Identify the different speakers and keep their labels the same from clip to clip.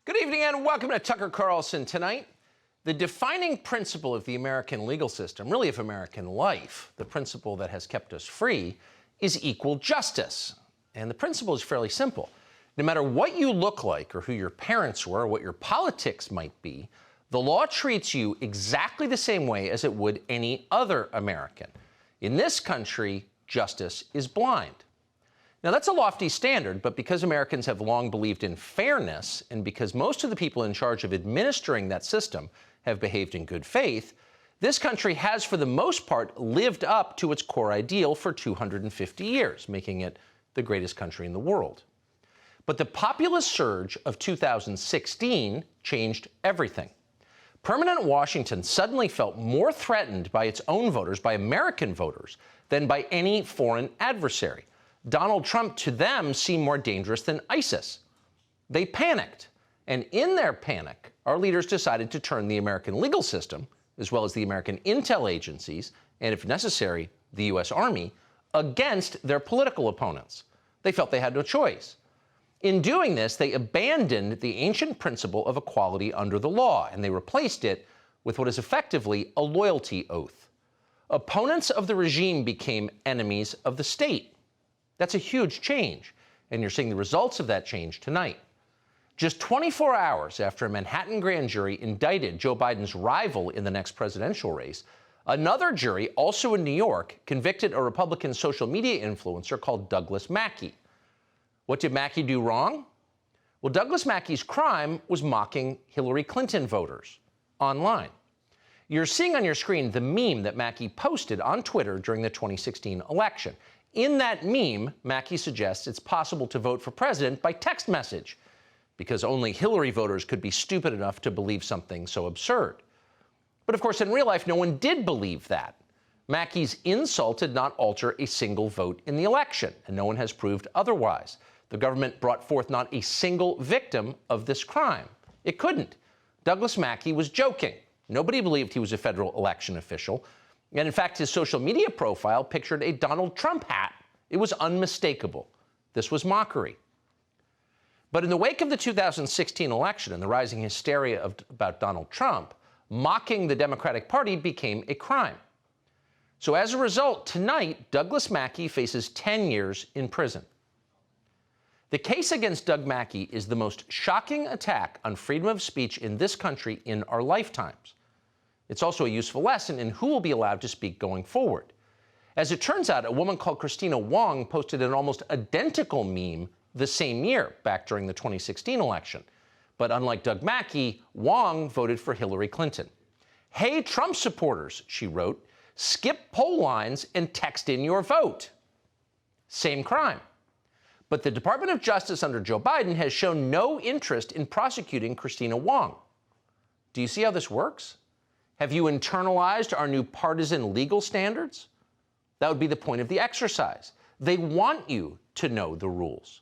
Speaker 1: Good evening and welcome to Tucker Carlson Tonight. The defining principle of the American legal system, really of American life, the principle that has kept us free, is equal justice. And the principle is fairly simple. No matter what you look like or who your parents were or what your politics might be, the law treats you exactly the same way as it would any other American. In this country, justice is blind. Now, that's a lofty standard, but because Americans have long believed in fairness, and because most of the people in charge of administering that system have behaved in good faith, this country has, for the most part, lived up to its core ideal for 250 years, making it the greatest country in the world. But the populist surge of 2016 changed everything. Permanent Washington suddenly felt more threatened by its own voters, by American voters, than by any foreign adversary. Donald Trump, to them, seemed more dangerous than ISIS. They panicked. And in their panic, our leaders decided to turn the American legal system, as well as the American intel agencies, and if necessary, the U.S. Army, against their political opponents. They felt they had no choice. In doing this, they abandoned the ancient principle of equality under the law, and they replaced it with what is effectively a loyalty oath. Opponents of the regime became enemies of the state. That's a huge change, and you're seeing the results of that change tonight. Just 24 hours after a Manhattan grand jury indicted Joe Biden's rival in the next presidential race, another jury, also in New York, convicted a Republican social media influencer called Douglas Mackey. What did Mackey do wrong? Well, Douglas Mackey's crime was mocking Hillary Clinton voters online. You're seeing on your screen the meme that Mackey posted on Twitter during the 2016 election. In that meme, Mackey suggests it's possible to vote for president by text message, because only Hillary voters could be stupid enough to believe something so absurd. But of course, in real life, no one did believe that. Mackey's insult did not alter a single vote in the election, and no one has proved otherwise. The government brought forth not a single victim of this crime. It couldn't. Douglas Mackey was joking. Nobody believed he was a federal election official. And in fact, his social media profile pictured a Donald Trump hat. It was unmistakable. This was mockery. But in the wake of the 2016 election and the rising hysteria about Donald Trump, mocking the Democratic Party became a crime. So as a result, tonight, Douglas Mackey faces 10 years in prison. The case against Doug Mackey is the most shocking attack on freedom of speech in this country in our lifetimes. It's also a useful lesson in who will be allowed to speak going forward. As it turns out, a woman called Christina Wong posted an almost identical meme the same year, back during the 2016 election. But unlike Doug Mackey, Wong voted for Hillary Clinton. "Hey, Trump supporters," she wrote, "skip poll lines and text in your vote." Same crime. But the Department of Justice under Joe Biden has shown no interest in prosecuting Christina Wong. Do you see how this works? Have you internalized our new partisan legal standards? That would be the point of the exercise. They want you to know the rules.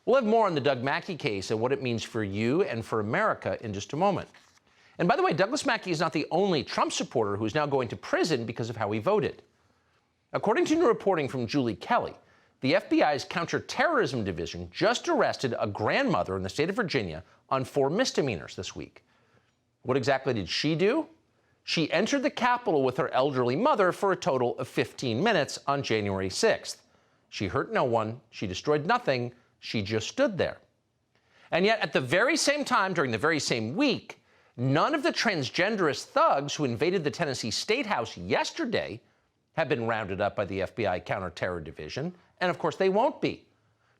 Speaker 1: We'll have more on the Doug Mackey case and what it means for you and for America in just a moment. And by the way, Douglas Mackey is not the only Trump supporter who is now going to prison because of how he voted. According to new reporting from Julie Kelly, the FBI's Counterterrorism Division just arrested a grandmother in the state of Virginia on 4 misdemeanors this week. What exactly did she do? She entered the Capitol with her elderly mother for a total of 15 minutes on January 6th. She hurt no one. She destroyed nothing. She just stood there. And yet, at the very same time, during the very same week, none of the transgenderist thugs who invaded the Tennessee State House yesterday have been rounded up by the FBI Counterterror Division. And of course, they won't be.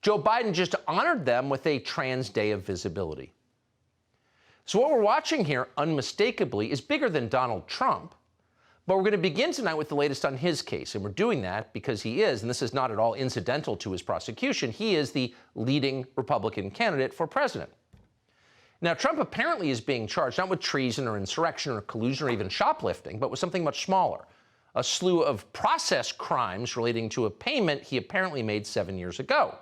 Speaker 1: Joe Biden just honored them with a Trans Day of Visibility. So what we're watching here, unmistakably, is bigger than Donald Trump. But we're going to begin tonight with the latest on his case. And we're doing that because he is, and this is not at all incidental to his prosecution, he is the leading Republican candidate for president. Now, Trump apparently is being charged not with treason or insurrection or collusion or even shoplifting, but with something much smaller, a slew of process crimes relating to a payment he apparently made 7 years ago.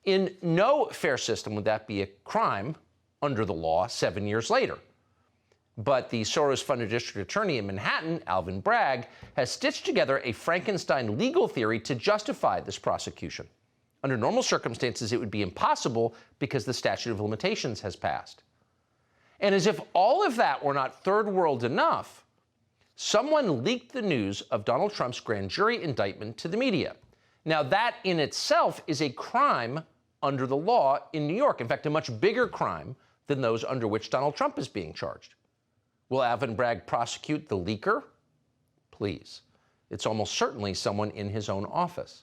Speaker 1: In no fair system would that be a crime under the law 7 years later. But the Soros-funded district attorney in Manhattan, Alvin Bragg, has stitched together a Frankenstein legal theory to justify this prosecution. Under normal circumstances, it would be impossible because the statute of limitations has passed. And as if all of that were not third world enough, someone leaked the news of Donald Trump's grand jury indictment to the media. Now, that in itself is a crime under the law in New York. In fact, a much bigger crime than those under which Donald Trump is being charged. Will Alvin Bragg prosecute the leaker? Please. It's almost certainly someone in his own office.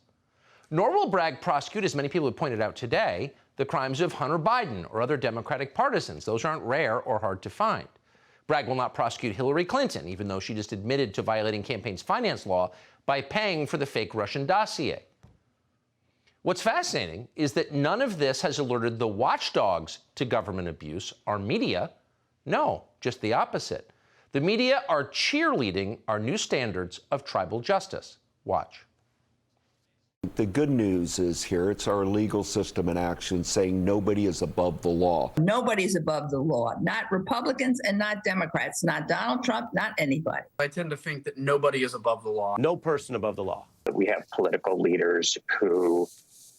Speaker 1: Nor will Bragg prosecute, as many people have pointed out today, the crimes of Hunter Biden or other Democratic partisans. Those aren't rare or hard to find. Bragg will not prosecute Hillary Clinton, even though she just admitted to violating campaign finance law by paying for the fake Russian dossier. What's fascinating is that none of this has alerted the watchdogs to government abuse, our media. No, just the opposite. The media are cheerleading our new standards of tribal justice. Watch.
Speaker 2: The good news is here, it's our legal system in action saying nobody is above the law.
Speaker 3: Nobody's above the law, not Republicans and not Democrats, not Donald Trump, not anybody.
Speaker 4: I tend to think that nobody is above the law.
Speaker 5: No person above the law.
Speaker 6: We have political leaders who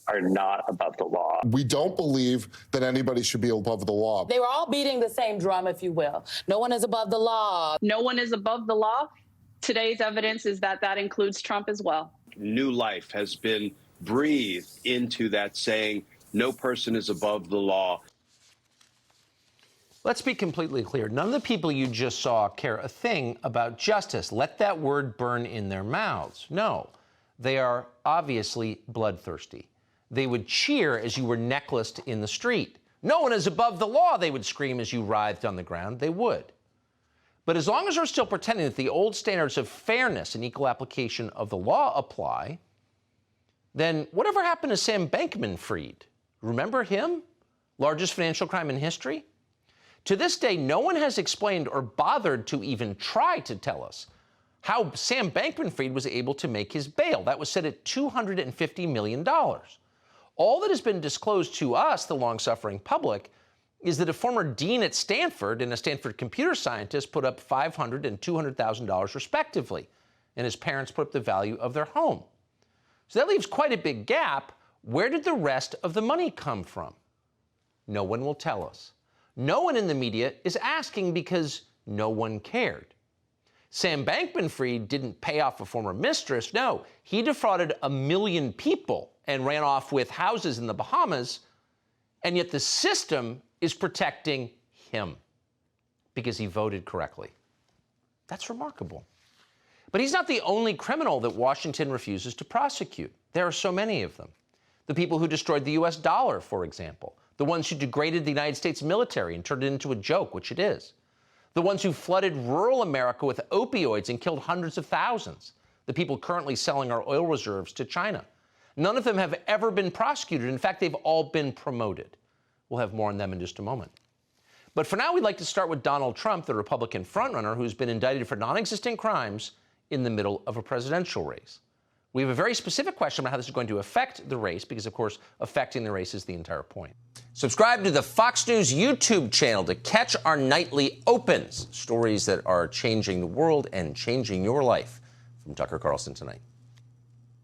Speaker 6: are not above the law.
Speaker 7: We don't believe that anybody should be above the law.
Speaker 8: They were all beating the same drum, if you will. No one is above the law.
Speaker 9: No one is above the law. Today's evidence is that that includes Trump as well.
Speaker 5: New life has been breathed into that saying, no person is above the law.
Speaker 1: Let's be completely clear. None of the people you just saw care a thing about justice. Let that word burn in their mouths. No, they are obviously bloodthirsty. They would cheer as you were necklaced in the street. No one is above the law, they would scream as you writhed on the ground. They would. But as long as we're still pretending that the old standards of fairness and equal application of the law apply, then whatever happened to Sam Bankman-Fried? Remember him? Largest financial crime in history? To this day, no one has explained or bothered to even try to tell us how Sam Bankman-Fried was able to make his bail. That was set at $250 million. All that has been disclosed to us, the long-suffering public, is that a former dean at Stanford and a Stanford computer scientist put up $500,000 and $200,000 respectively, and his parents put up the value of their home. So that leaves quite a big gap. Where did the rest of the money come from? No one will tell us. No one in the media is asking because no one cared. Sam Bankman-Fried didn't pay off a former mistress. No, he defrauded 1 million people and ran off with houses in the Bahamas, and yet the system is protecting him because he voted correctly. That's remarkable. But he's not the only criminal that Washington refuses to prosecute. There are so many of them. The people who destroyed the U.S. dollar, for example. The ones who degraded the United States military and turned it into a joke, which it is. The ones who flooded rural America with opioids and killed hundreds of thousands. The people currently selling our oil reserves to China. None of them have ever been prosecuted. In fact, they've all been promoted. We'll have more on them in just a moment. But for now, we'd like to start with Donald Trump, the Republican frontrunner who's been indicted for non-existent crimes in the middle of a presidential race. We have a very specific question about how this is going to affect the race, because, of course, affecting the race is the entire point. Subscribe to the Fox News YouTube channel to catch our nightly opens, stories that are changing the world and changing your life. From Tucker Carlson Tonight.